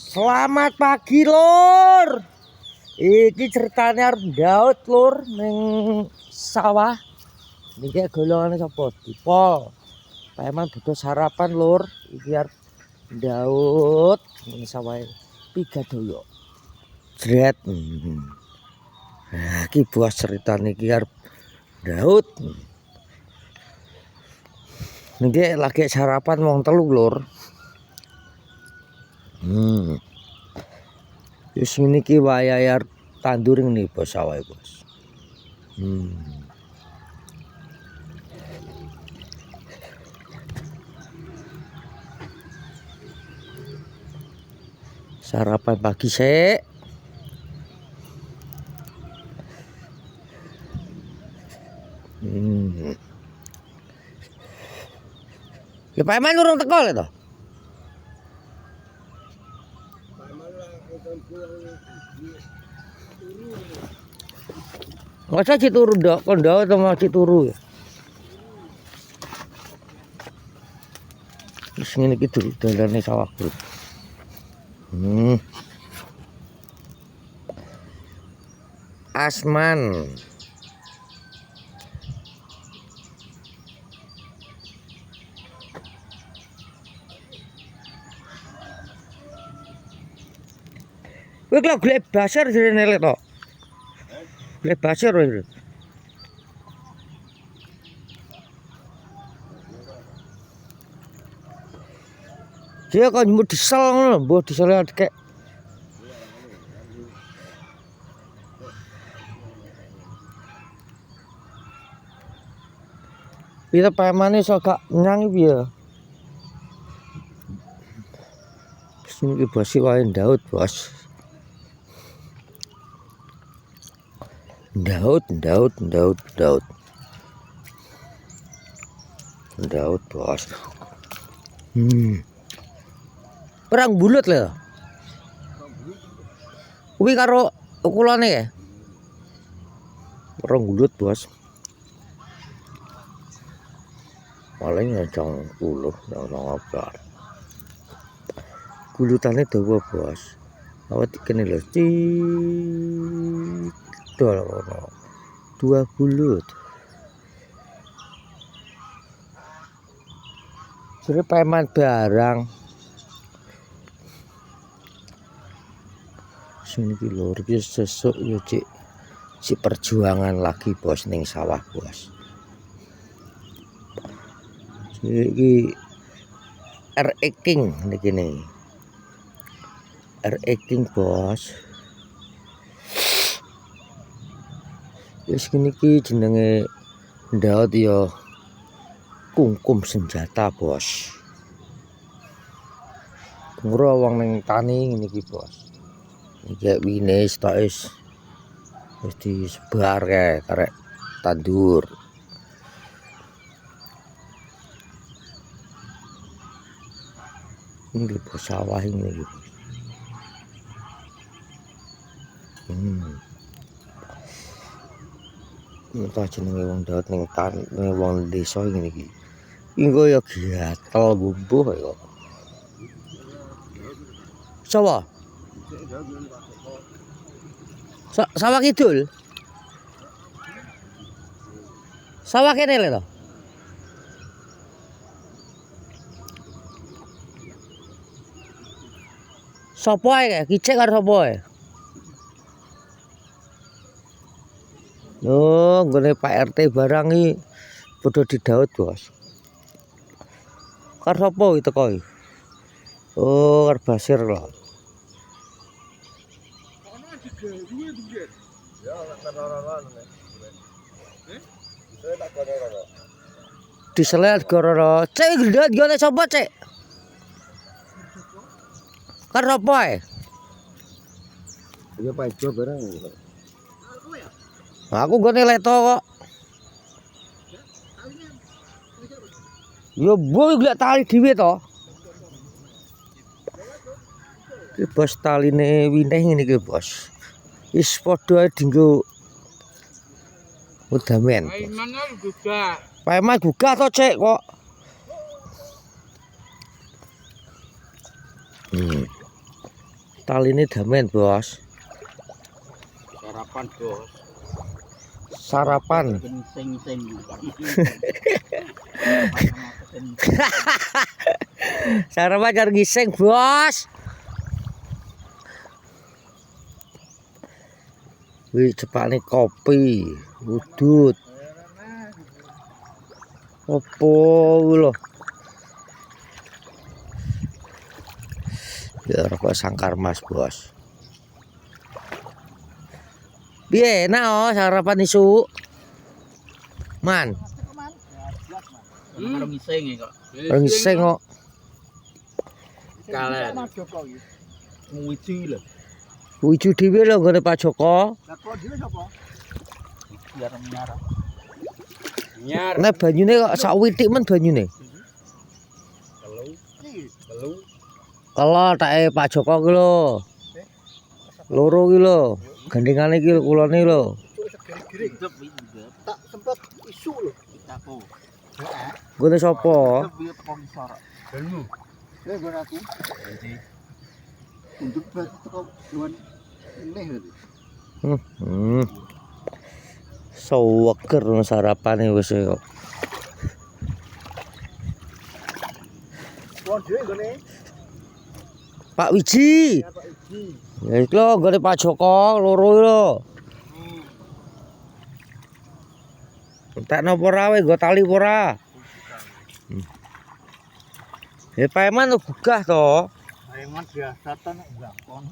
Selamat pagi lur. Iki ceritane arep ndaut lur ning sawah. Niki golongane sapa? Dipol. Paeman butuh sarapan lur. Iki arep ndaut ning sawah Pigadoyo. Jret. Nah, iki bos ceritane iki arep ndaut. Niki lagi sarapan wong telu lur. Wis ngene iki wayahe tandur ngene bos sawah bos. Sarapan pagi sik. Ya Pak Eman urung teko lho to. Masa cituru ndok, kondo atau mau cituru ya? Terus ngene iki dolane sawah, Bro. Asman. Kowe klop golek basar direne lek to. Golek basar lho. Dia kok nyemut disel ngono, mbok disel kek. Pira pemane iso gak nyang piye? Sing iki bos wae ndaut, Bos. Ndaut, Bos. Perang bulut lho. Kuwi karo ukulane ya. Perang bulut, Bos. Paling nyocong puluh nang ngobar. Bulutane dawa, Bos. Awet kene lho. Dol ono. 2 bulut. Jere peman barang. Sing iki lho iki sesuk yo cik perjuangan lagi bos ning sawah bos. Iki R-King niki nih. R-King bos. Wis kene iki jenenge ndaut ya kungkum senjata bos. Ngro wong ning tani ngene iki bos. Iki wine stok wis disebar kae karek tandur. Ini bos sawah ini gitu. Entah jenenge wong daud ning wong desa ngene iki. Engko ya gatel bumbuh ya. Sawah. Sawah kidul. Sawah kene lho to. Sopo ae kicek karo sopo ae. Oh, nggone Pak RT barang iki padha didaut, Bos. Karo sapa iki teko iki? Oh, karo Basir lho. Diselet gororo. Cek gendut gone sapa, Cek? Karo sapa ae? Ya Pak Jo barang. Aku gone leto kok. Yo boy glek tali dhewe to. Iki bos taline wineh ngene iki, Bos. Wis padha dienggo udamen. Paeman gugah to, Cek kok. Taline damen, Bos. Sarapan, Bos. Sarapan. Sing-sing. Sarapan jar gising, Bos. Wih, cepakne kopi, udut. Opo lho. Ya rokok Sangkar Mas, Bos. Piye enak oh sarapan isu. Man. Karo ngising kok. Ngising kok. Kalen. Wiji lho. Wiji dhewe lho nggone Pak Joko. Lah kok dhewe sapa? Biar nyar. Nyar. Nek banyune kok sak witik men banyune. Telu. Kala take Pak Joko ki lho. Loro ki lho. Gandengane ki kulone lho. Tak sempat isu lho. Aku. Heeh. Nggone sapa? Piye pom sor. Dalmu. Nggon aku. Untuk teko luan neh lho. Seger sarapane wis kok. Wong dhewe nggone. Pak Wiji. Ya Pak Wiji. Ya iki lho nggone Pak Joko loro lho. Tak nopo ora we nggo tali ora? Paeman gugah to. Paeman biasa to nek ngakon.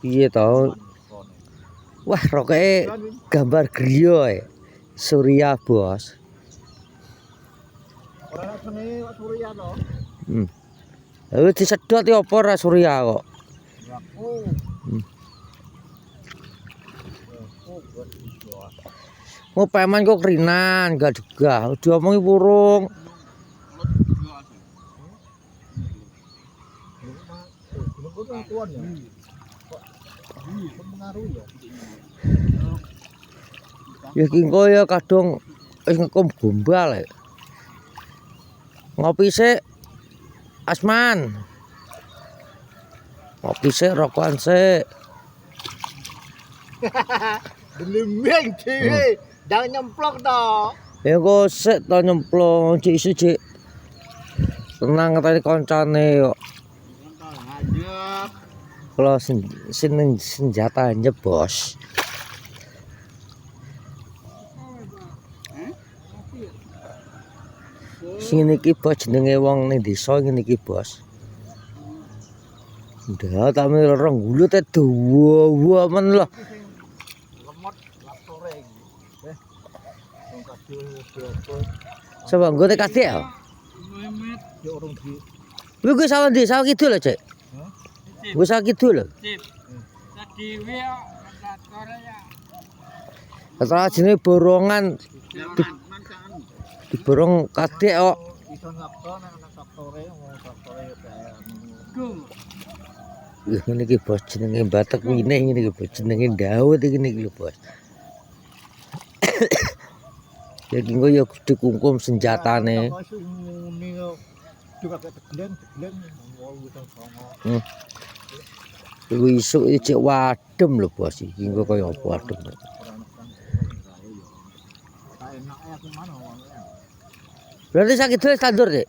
Piye to? Wah, rokoke gambar griya Surya, Bos. Ora senenge kok Surya to. Wis disedot ya apa ora Surya kok. Aku. Mau paeman kok krinan, gak juga. Diomongi burung. Ya kingko ya kadung wis ngekum gombal. Ngopi sik. Asman. Ngopi sik rokokan sik. Belembeng dhewe. Ndang nyemplok to. Ya kok sik to nyemplung cik sik. Tenang tadi koncane kok. Kalau senjata aja, Bos. Sing iki Bos jenenge wong ning desa ngene iki, Bos. Ndak tak mir rong gulut e dawa men lho. Lemot laptore iki. Wong kadul Coba nggo te kadek ya. Memet yo urung di. Kuwi gue sawah ndi? Sawah kidul lho, Cek. Gue sawah kidul lho. Sip. Sadewe kok laptore ya. Setelah jenenge borongan diborong kadek kok. Iso ngapto nek ana laptore wong laptore yo kaya Ngene iki Bos jenenge batek wine ngene iki Bos jenenge Daud iki niki lho Bos. Ya kinggo ya dikungkum senjatane. Iku isuk iki cek wadem lho Bos iki kinggo kaya apa wadem. Berarti sakit wis tandur, Dik.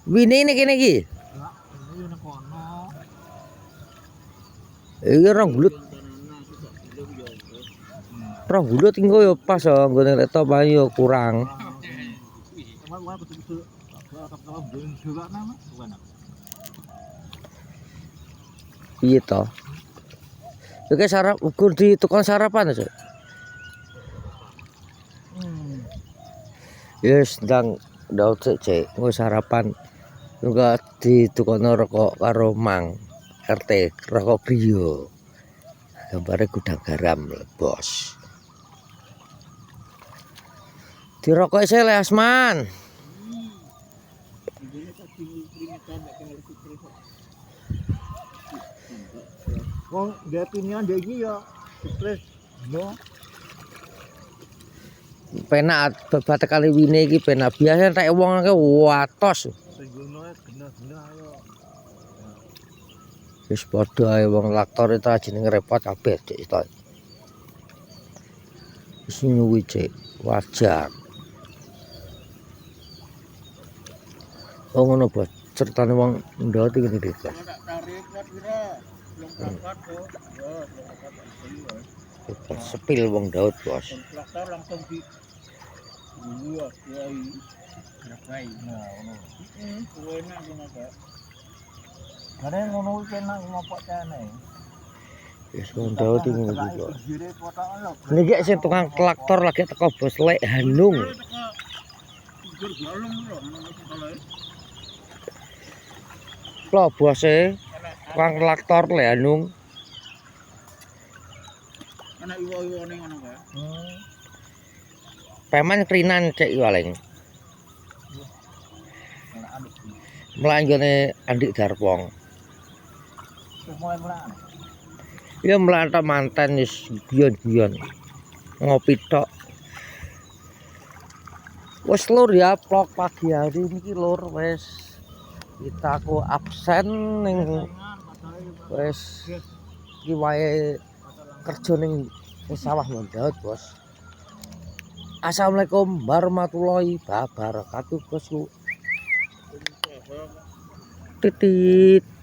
Wine ini kene iki. Iki rong gulut. Rong gulut engko ya pas ya nggone reto paling ya kurang. Piye to? Oke sarap ukur di tukang sarapan aja. Yes, ndang ndaut cek nggo sarapan. Juga di tukang rokok karo Mang RT rokok Brio. Gambare gudang garam Bos. Dirokok isih le Asman. Wong gapine ndek iki ya stres no. Penak batek kali wine iki penak biasa nek wong akeh watos. Senggono gena-gena ayo. Wis padha ae wong laktor itu jenenge repot kabeh cek itu. Wis nyuwi cek wajar. Oh ngono bos, ceritane wong ndot iki ngene iki. Sepil wong Daud bos. Langsung di gua kiai grabai nah ngono. Enak ngono Kare ngono kuwi enak ngopok tene. Wis wong Daud iki ngene iki bos. Niki sing tukang traktor lagi teko bos Lek Hanung. Lho bose tukang traktor Lek Hanung. Ana iwo-iwone ngono kae. Peman krinan cek paling. Melanjone Andik Darpong. Mulai melan. Ya melantar manten wis guyon-guyon. Ngopi tok. Wis lur ya vlog pagi hari niki lur wis kita ku absen ning wis iki wae kerja ning sawah Daud bos. Assalamualaikum warahmatullahi wabarakatuh bosku. Titit.